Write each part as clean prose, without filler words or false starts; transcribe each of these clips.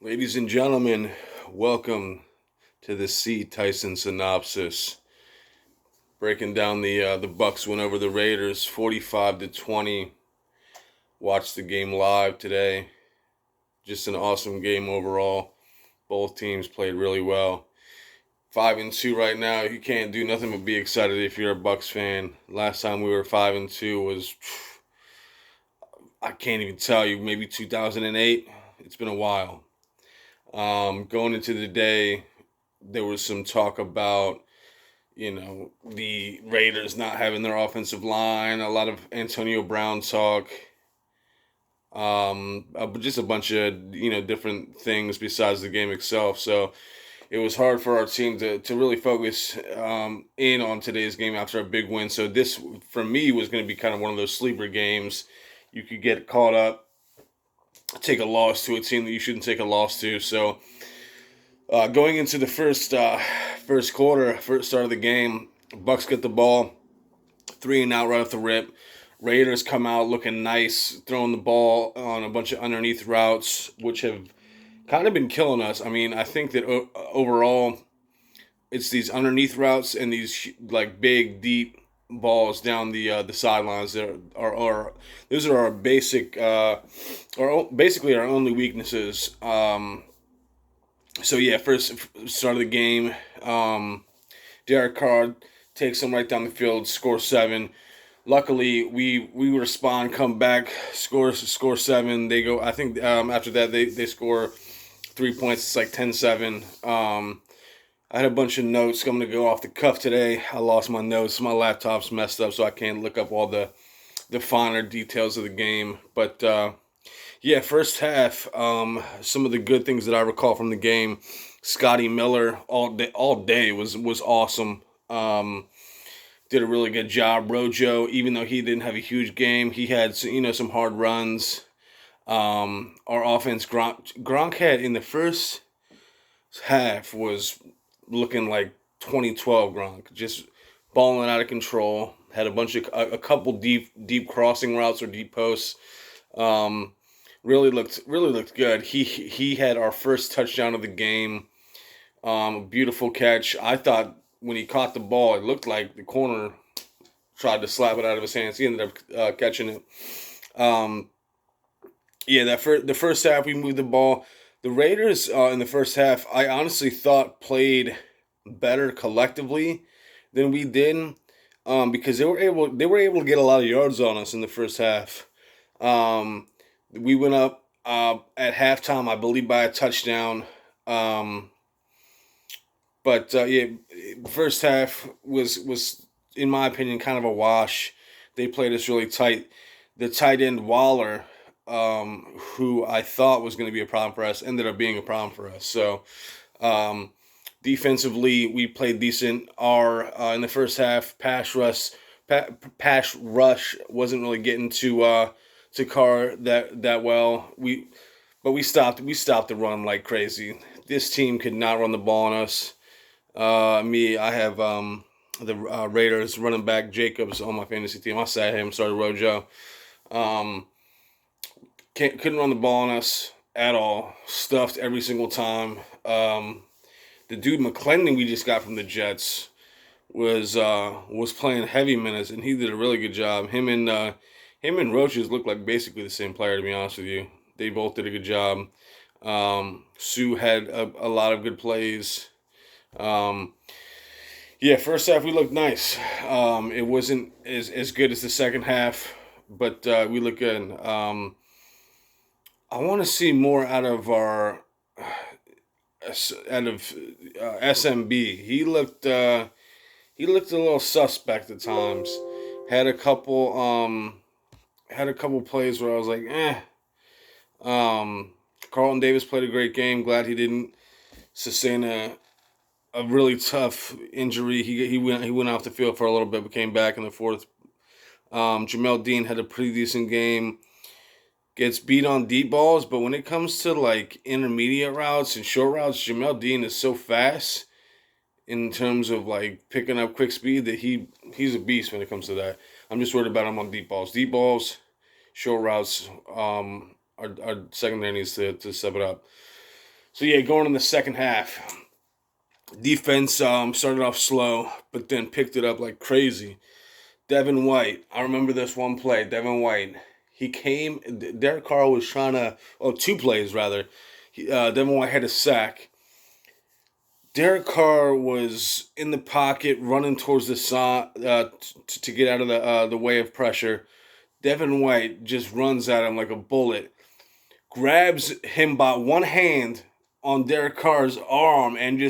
Ladies and gentlemen, welcome to the C. Tyson synopsis. Breaking down the Bucks win over the Raiders, 45-20. Watched the game live today. Just an awesome game overall. Both teams played really well. 5-2 right now. You can't do nothing but be excited if you're a Bucks fan. Last time we were 5-2 was, I can't even tell you, maybe 2008. It's been a while. Going into the day, there was some talk about the Raiders not having their offensive line, a lot of Antonio Brown talk, just a bunch of different things besides the game itself. So it was hard for our team to really focus in on today's game after a big win. So this, for me, was going to be kind of one of those sleeper games. You could get caught up, take a loss to a team that you shouldn't take a loss to. So going into the first quarter, first start of the game, Bucks get the ball, 3-and-out right off the rip. Raiders come out looking nice, throwing the ball on a bunch of underneath routes, which have kind of been killing us. I mean, I think that overall, it's these underneath routes and these like big, deep balls down the sidelines that are those are our basically our only weaknesses. So yeah, first start of the game, Derek Carr takes them right down the field, score 7. Luckily, we respond, come back, score 7. They go. I think after that they score 3 points. It's like 10-7. I had a bunch of notes. I'm gonna go off the cuff today. I lost my notes. My laptop's messed up, so I can't look up all the finer details of the game. But yeah, first half. Some of the good things that I recall from the game. Scotty Miller all day was awesome. Did a really good job. Rojo, even though he didn't have a huge game, he had some hard runs. Our offense, Gronk had in the first half was looking like 2012 Gronk, just balling out of control. Had a couple deep crossing routes or deep posts. Really looked good. He had our first touchdown of the game. Beautiful catch. I thought when he caught the ball, it looked like the corner tried to slap it out of his hands. He ended up catching it. Yeah, the first half we moved the ball. The Raiders in the first half, I honestly thought played better collectively than we did, because they were able to get a lot of yards on us in the first half. We went up at halftime, I believe, by a touchdown. But yeah, first half was in my opinion kind of a wash. They played us really tight. The tight end Waller, who I thought was going to be a problem for us, ended up being a problem for us. So defensively, we played decent. Our in the first half, pass rush wasn't really getting to Carr that well. We stopped the run like crazy. This team could not run the ball on us. I have the Raiders running back Jacobs on my fantasy team. I sat him, started Rojo. Couldn't run the ball on us at all. Stuffed every single time. The dude McClendon we just got from the Jets was playing heavy minutes, and he did a really good job. Him and Roaches looked like basically the same player, to be honest with you. They both did a good job. Sue had a lot of good plays. Yeah, first half we looked nice. It wasn't as good as the second half, but we look good. I want to see more out of SMB. He looked a little suspect at times. Had a couple plays where I was like, eh. Carlton Davis played a great game. Glad he didn't sustain a really tough injury. He went off the field for a little bit, but came back in the fourth. Jamel Dean had a pretty decent game. Gets beat on deep balls, but when it comes to like intermediate routes and short routes, Jamel Dean is so fast in terms of like picking up quick speed that he's a beast when it comes to that. I'm just worried about him on deep balls. Deep balls, short routes, our secondary needs to step it up. So yeah, going in the second half, defense started off slow, but then picked it up like crazy. Devin White, I remember this one play. Devin White, he came. Derek Carr was trying to, oh, two plays rather. Devin White had a sack. Derek Carr was in the pocket, running towards the side to get out of the way of pressure. Devin White just runs at him like a bullet, grabs him by one hand on Derek Carr's arm, and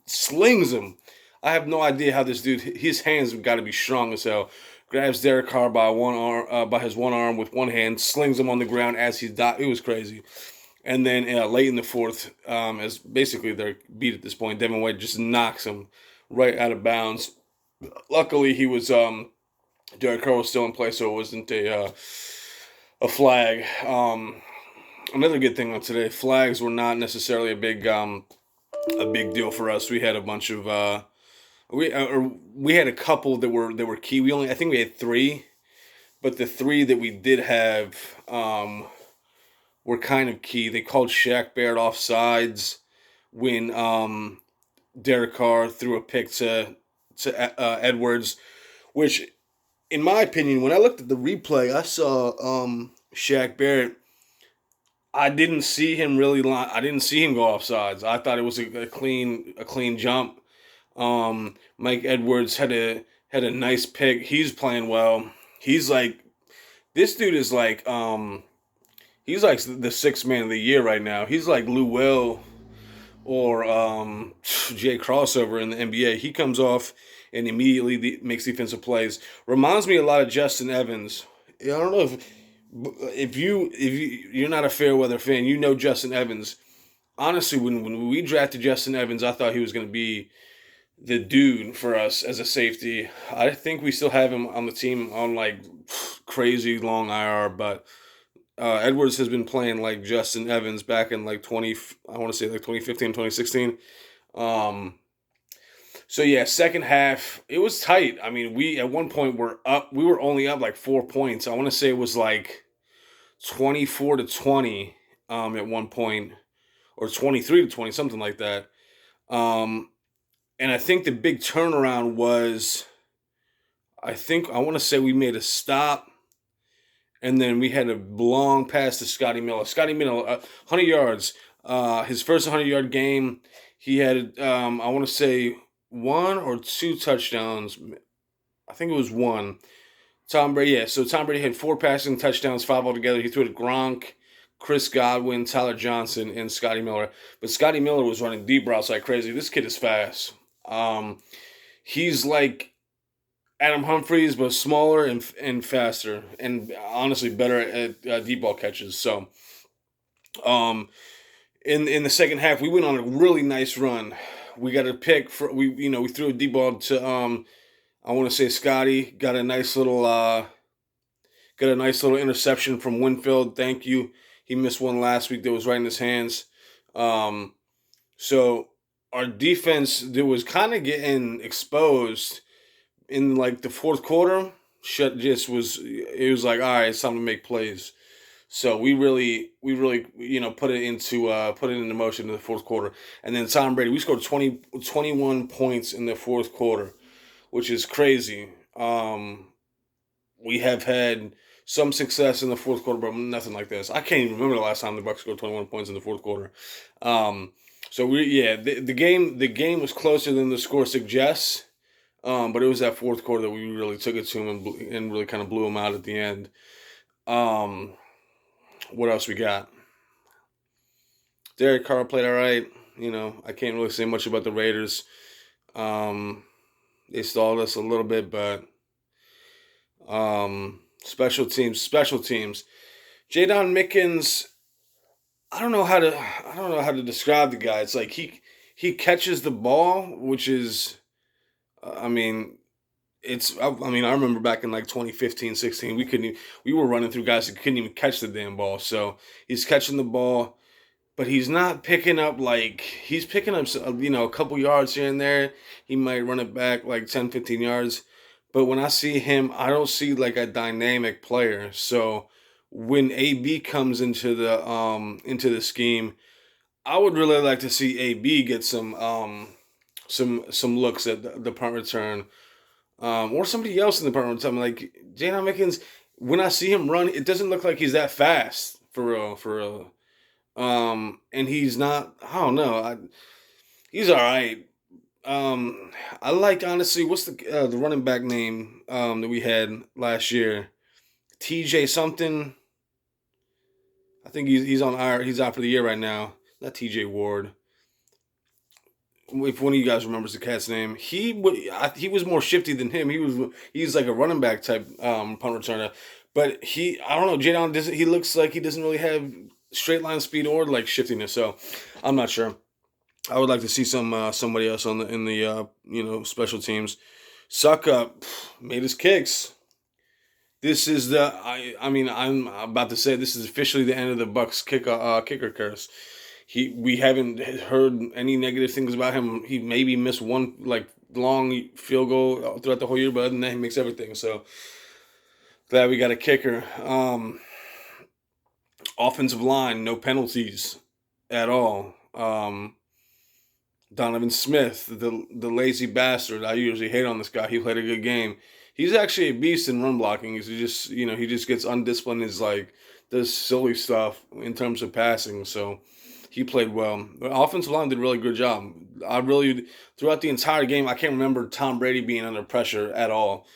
slings him. I have no idea how this dude. His hands have got to be strong as hell. Grabs Derek Carr by one arm, by his one arm with one hand, slings him on the ground as he died. It was crazy. And then late in the fourth, as basically they're beat at this point, Devin White just knocks him right out of bounds. Luckily, he was Derek Carr was still in play, so it wasn't a flag. Another good thing on today, flags were not necessarily a big deal for us. We had a bunch of we had a couple that were key. I think we had three, but the three that we did have were kind of key. They called Shaq Barrett offsides when Derek Carr threw a pick to Edwards, which, in my opinion, when I looked at the replay, I saw Shaq Barrett. I didn't see him I didn't see him go offsides. I thought it was a clean jump. Mike Edwards had a nice pick. He's playing well. He's like this dude is like he's like the sixth man of the year right now. He's like Lou Will or Jay Crossover in the NBA. He comes off and immediately makes defensive plays. Reminds me a lot of Justin Evans. I don't know if you're not a fair weather fan, you know Justin Evans. Honestly, when we drafted Justin Evans, I thought he was going to be the dude for us as a safety. I think we still have him on the team on like crazy long IR, but Edwards has been playing like Justin Evans back in like I want to say like 2015, 2016. So yeah, second half it was tight. I mean, we at one point were up. We were only up like 4 points. I want to say it was like 24-20 at one point, or 23-20, something like that. And I think the big turnaround was, I want to say we made a stop, and then we had a long pass to Scotty Miller. Scotty Miller, 100 yards. His first 100-yard game, he had, I want to say, one or two touchdowns. I think it was one. Tom Brady had 4 passing touchdowns, 5 altogether. He threw to Gronk, Chris Godwin, Tyler Johnson, and Scotty Miller. But Scotty Miller was running deep routes like crazy. This kid is fast. He's like Adam Humphries, but smaller and faster, and honestly better at deep ball catches. So, in the second half, we went on a really nice run. We got a pick we threw a deep ball to I want to say Scotty got a nice little interception from Winfield. Thank you. He missed one last week that was right in his hands. So our defense that was kind of getting exposed in like the fourth quarter. It was like, all right, it's time to make plays. So we really put it into motion in the fourth quarter. And then Tom Brady, we scored 21 points in the fourth quarter, which is crazy. We have had some success in the fourth quarter, but nothing like this. I can't even remember the last time the Bucs scored 21 points in the fourth quarter. So the game was closer than the score suggests. But it was that fourth quarter that we really took it to him and really kind of blew him out at the end. What else we got? Derek Carr played all right. I can't really say much about the Raiders. They stalled us a little bit, but special teams. Jadon Mickens, I don't know how to describe the guy. It's like he catches the ball, which is, I remember back in like 2015, 16, we were running through guys that couldn't even catch the damn ball. So he's catching the ball, but he's not picking up he's picking up, a couple yards here and there. He might run it back like 10, 15 yards. But when I see him, I don't see like a dynamic player. So when AB comes into the scheme, I would really like to see AB get some looks at the punt return, or somebody else in the punt return. Like Jalen Mickens, when I see him run, it doesn't look like he's that fast for real, for real. And he's not. I don't know. He's all right. I like honestly. What's the running back name that we had last year? TJ something. I think he's on our. He's out for the year right now. Not TJ Ward. If one of you guys remembers the cat's name, he was more shifty than him. He's like a running back type punt returner, but I don't know. Jadon doesn't. He looks like he doesn't really have straight line speed or like shiftiness. So I'm not sure. I would like to see somebody else on the in the special teams. Suck up made his kicks. This is I mean I'm about to say this is officially the end of the Bucks kicker curse. We haven't heard any negative things about him. He maybe missed one like long field goal throughout the whole year, but other than that, he makes everything. So glad we got a kicker. Offensive line, no penalties at all. Donovan Smith, the lazy bastard. I usually hate on this guy. He played a good game. He's actually a beast in run blocking. He just gets undisciplined. Is like does silly stuff in terms of passing. So he played well. The offensive line did a really good job. Throughout the entire game, I can't remember Tom Brady being under pressure at all.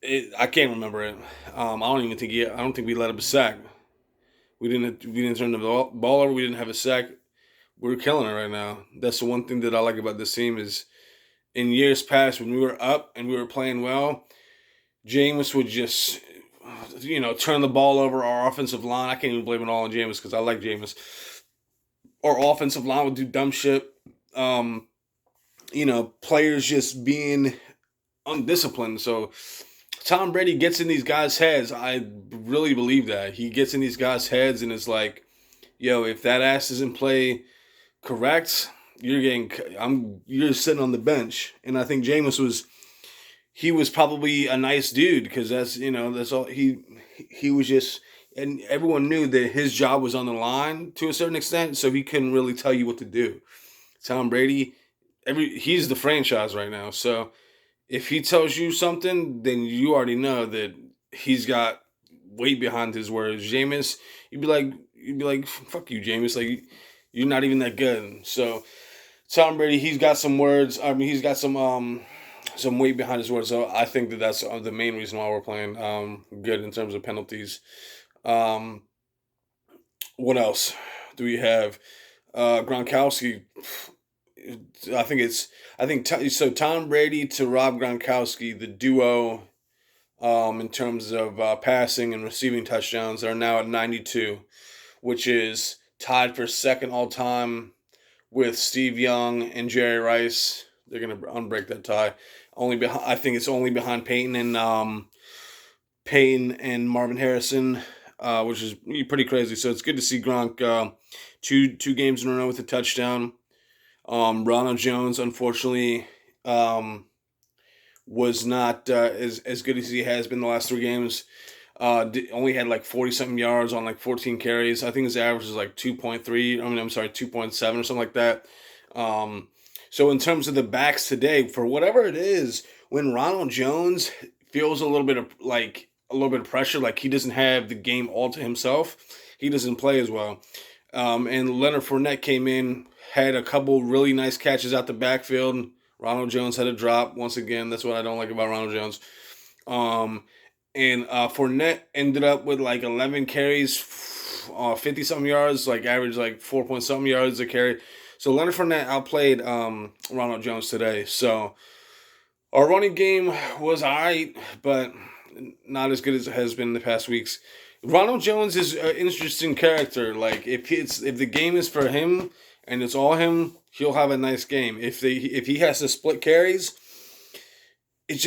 I can't remember it. I don't think we let up a sack. We didn't turn the ball over. We didn't have a sack. We're killing it right now. That's the one thing that I like about this team is in years past when we were up and we were playing well, Jameis would just turn the ball over our offensive line. I can't even blame it all on Jameis because I like Jameis. Our offensive line would do dumb shit. Players just being undisciplined. So Tom Brady gets in these guys' heads. I really believe that. He gets in these guys' heads and it's like, yo, if that ass doesn't play correct, you're sitting on the bench. And I think Jameis was probably a nice dude because that's all he was just, and everyone knew that his job was on the line to a certain extent, so he couldn't really tell you what to do. Tom Brady, he's the franchise right now, so if he tells you something, then you already know that he's got weight behind his words. Jameis, you'd be like, fuck you, Jameis. Like you're not even that good. So Tom Brady, he's got some words. I mean, he's got some weight behind his words. So I think that's the main reason why we're playing good in terms of penalties. Um, what else do we have? Gronkowski. So. Tom Brady to Rob Gronkowski, the duo, in terms of passing and receiving touchdowns, are now at 92, which is tied for second all time with Steve Young and Jerry Rice. They're gonna unbreak that tie. I think it's only behind Peyton and Marvin Harrison, which is pretty crazy. So it's good to see Gronk two games in a row with a touchdown. Ronald Jones, unfortunately, was not as good as he has been the last three games. Only had like 40 something yards on like 14 carries. I think his average is like 2.3. I'm sorry, 2.7 or something like that. So in terms of the backs today, for whatever it is, when Ronald Jones feels a little bit of pressure, like he doesn't have the game all to himself, he doesn't play as well. And Leonard Fournette came in, had a couple really nice catches out the backfield. Ronald Jones had a drop once again. That's what I don't like about Ronald Jones. And Fournette ended up with like 11 carries, 50 something yards, like average like 4 point something yards a carry. So Leonard Fournette outplayed Ronald Jones today. So our running game was alright, but not as good as it has been in the past weeks. Ronald Jones is an interesting character. Like if the game is for him and it's all him, he'll have a nice game. If he has to split carries, it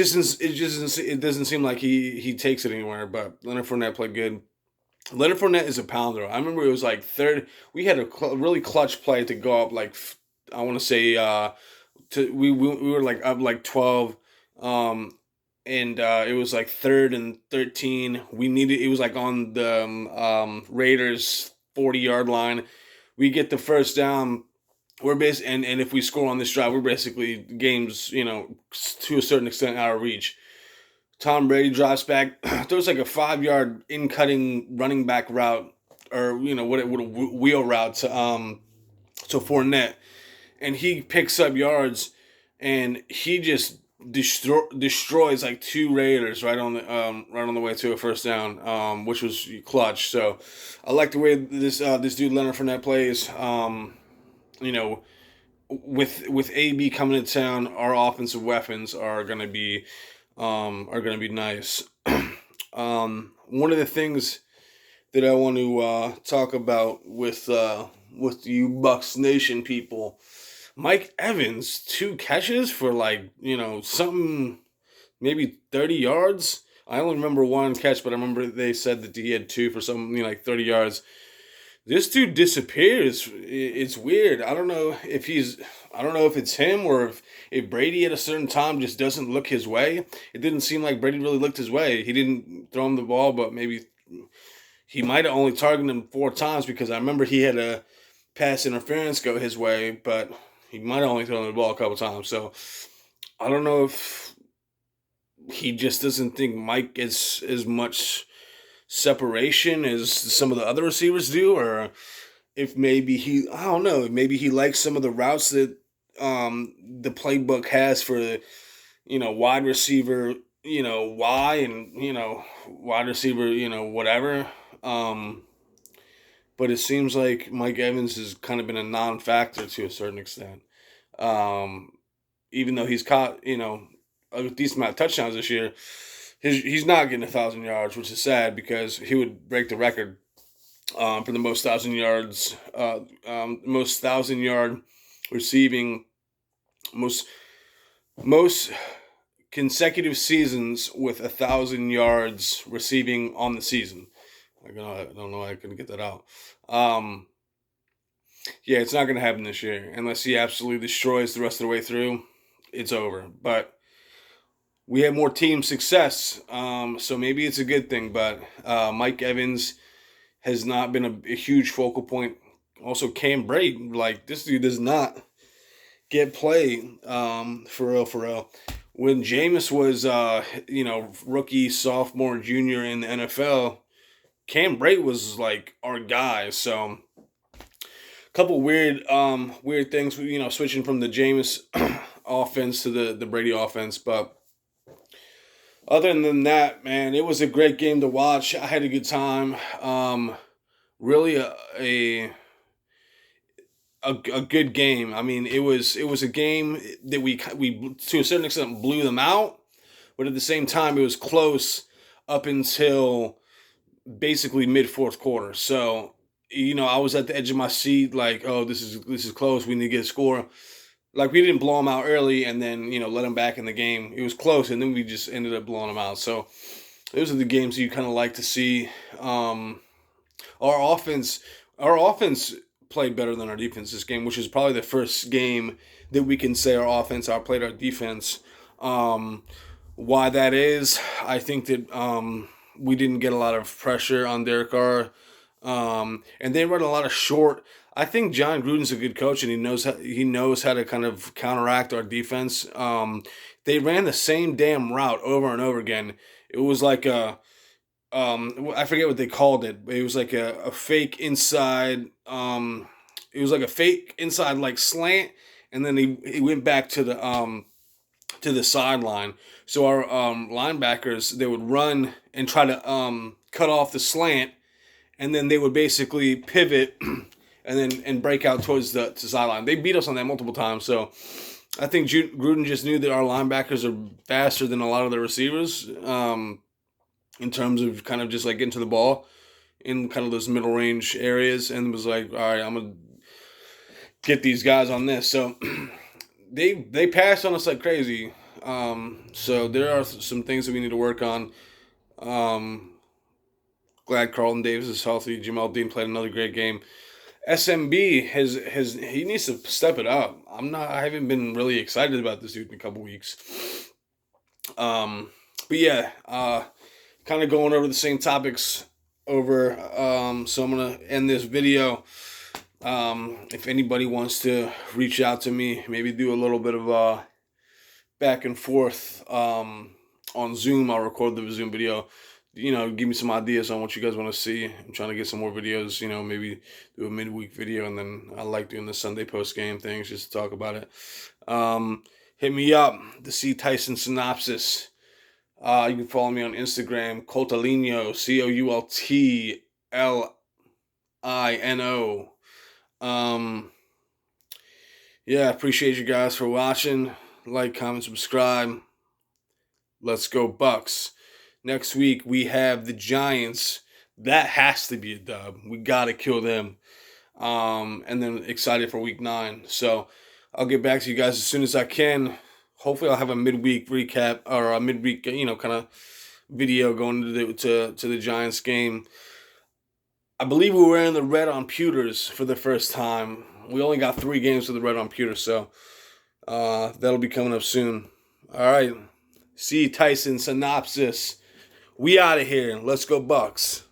doesn't seem like he takes it anywhere. But Leonard Fournette played good. Leonard Fournette is a pounder. I remember it was like third. We had a really clutch play to go up like I want to say we were like up like 12. And it was like 3rd and 13. It was like on the Raiders 40-yard line. we get the first down. We're basically, and if we score on this drive, we're basically games, to a certain extent out of reach. Tom Brady drops back, throws like a 5 yard in cutting running back route, or what it would a wheel route to Fournette, and he picks up yards, and he just destroys like two Raiders right on the way to a first down, which was clutch. So I like the way this dude Leonard Fournette plays. You know, with AB coming to town, our offensive weapons are gonna be nice. One of the things that I want to talk about with you Bucks Nation people, Mike Evans, 2 catches for like something, maybe 30 yards. I only remember one catch, but I remember they said that he had two for something like 30 yards. This dude disappears. It's weird. I don't know if it's him or if Brady at a certain time just doesn't look his way. It didn't seem like Brady really looked his way. He didn't throw him the ball, but maybe he might have only targeted him 4 times, because I remember he had a pass interference go his way, but he might have only thrown the ball a couple times. So I don't know if he just doesn't think Mike gets as much separation as some of the other receivers do, or if maybe I don't know, maybe he likes some of the routes that the playbook has for wide receiver Y, and wide receiver whatever. But it seems like Mike Evans has kind of been a non-factor to a certain extent. Um, Even though he's caught a decent amount of touchdowns this year, he's not getting 1,000 yards, which is sad, because he would break the record for the most 1,000 yards, most 1,000 yard receiving, most consecutive seasons with 1,000 yards receiving on the season. I don't know why I couldn't get that out. Yeah, it's not going to happen this year unless he absolutely destroys the rest of the way through. It's over. But we have more team success, so maybe it's a good thing. But Mike Evans has not been a huge focal point. Also, Cam Brate, like, this dude does not get play, for real, for real. When Jameis was, rookie, sophomore, junior in the NFL, Cam Brate was like our guy. So, a couple weird things, switching from the Jameis offense to the Brady offense, but other than that, man, it was a great game to watch. I had a good time. Really a good game. I mean, it was a game that we to a certain extent blew them out, but at the same time it was close up until basically mid fourth quarter. So I was at the edge of my seat, like, oh, this is close. We need to get a score. Like, we didn't blow them out early and then let them back in the game. It was close, and then we just ended up blowing them out. So those are the games you kind of like to see. Our offense played better than our defense this game, which is probably the first game that we can say our offense outplayed our defense. Why that is, I think that we didn't get a lot of pressure on Derek Carr, and they run a lot of short. I think John Gruden's a good coach, and he knows how to kind of counteract our defense. They ran the same damn route over and over again. It was like I forget what they called it, but it was like a fake inside. It was like a fake inside, like, slant, and then he went back to the sideline. So our linebackers, they would run and try to cut off the slant, and then they would basically pivot and break out towards the sideline. They beat us on that multiple times. So I think Gruden just knew that our linebackers are faster than a lot of the receivers, in terms of kind of just like getting to the ball in kind of those middle range areas, and was like, all right, I'm gonna get these guys on this. So they passed on us like crazy. So there are some things that we need to work on. Glad Carlton Davis is healthy. Jamal Dean played another great game. SMB he needs to step it up. I haven't been really excited about this dude in a couple weeks. But yeah, kind of going over the same topics over. So I'm gonna end this video If anybody wants to reach out to me, maybe do a little bit of back and forth on Zoom. I'll record the Zoom video. Give me some ideas on what you guys want to see. I'm trying to get some more videos. Maybe do a midweek video, and then I like doing the Sunday post game things just to talk about it. Hit me up to see Tyson synopsis. You can follow me on Instagram, Coltalino, COULTLINO. Yeah, appreciate you guys for watching. Like, comment, subscribe. Let's go Bucks. Next week we have the Giants. That has to be a dub. We gotta kill them. And then excited for week 9. So I'll get back to you guys as soon as I can. Hopefully I'll have a midweek recap or a midweek, kind of video going to the Giants game. I believe we were in the red on pewters for the first time. We only got 3 games with the red on pewters, so that'll be coming up soon. All right. See Tyson synopsis. We out of here. Let's go Bucks.